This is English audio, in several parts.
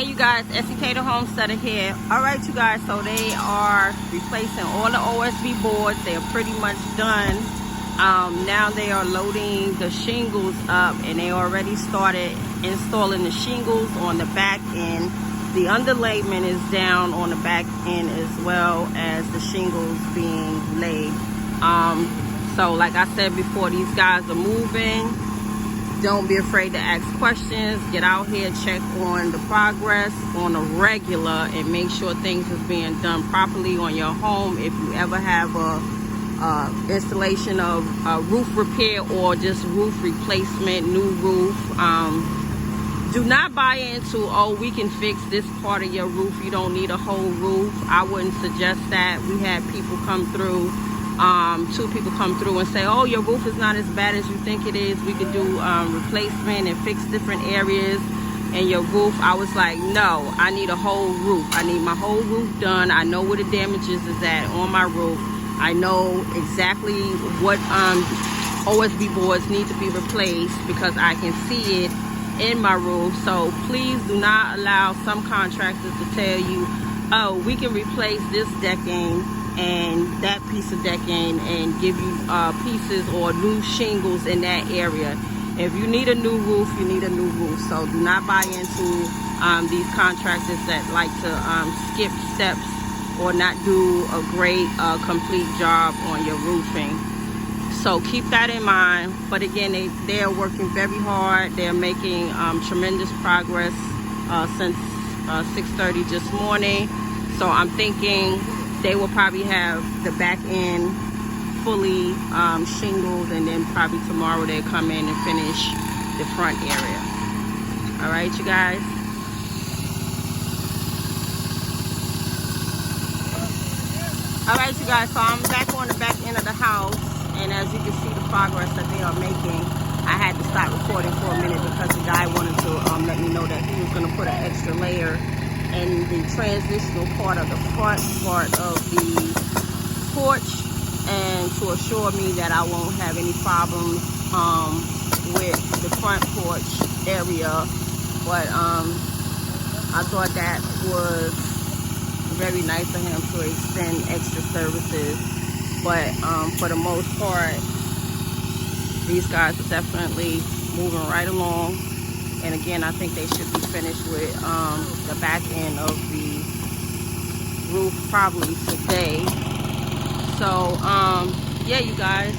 Hey you guys, Esikhomesteddah here. Alright you guys, so they are replacing all the OSB boards. They are pretty much done. Now they are loading the shingles up, and they already started installing the shingles on the back end. The underlayment is down on the back end as well as the shingles being laid. So like I said before, these guys are moving. Don't be afraid to ask questions. Get out here, check on the progress on a regular, and make sure things is being done properly on your home. If you ever have a installation of roof repair or just roof replacement, new roof, do not buy into, oh, we can fix this part of your roof, you don't need a whole roof. I wouldn't suggest that. We had people come through, 2 people come through and say, oh, your roof is not as bad as you think it is, we could do replacement and fix different areas in your roof. I was like, no, I need a whole roof. I need my whole roof done. I know where the damages is at on my roof. I know exactly what OSB boards need to be replaced because I can see it in my roof. So please do not allow some contractors to tell you, oh, we can replace this decking and that piece of decking and give you pieces or new shingles in that area. If you need a new roof, you need a new roof. So do not buy into these contractors that like to skip steps or not do a great complete job on your roofing. So keep that in mind. But again, they are working very hard. They're making tremendous progress since 6:30 this morning. So I'm thinking they will probably have the back end fully shingled, and then probably tomorrow they'll come in and finish the front area. All right, you guys. All right, you guys, so I'm back on the back end of the house, and as you can see the progress that they are making, I had to stop recording for a minute because the guy wanted to let me know that he was going to put an extra layer in the transitional part of the front part of the porch, and to assure me that I won't have any problems with the front porch area. But I thought that was very nice of him to extend extra services. But for the most part, these guys are definitely moving right along. And again, I think they should be finished with the back end of the roof probably today. So yeah, you guys,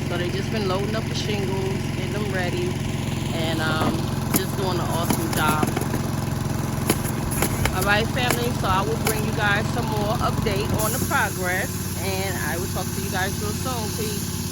so they just been loading up the shingles, getting them ready, and just doing an awesome job. All right, family, so I will bring you guys some more update on the progress, and I will talk to you guys real soon. Peace.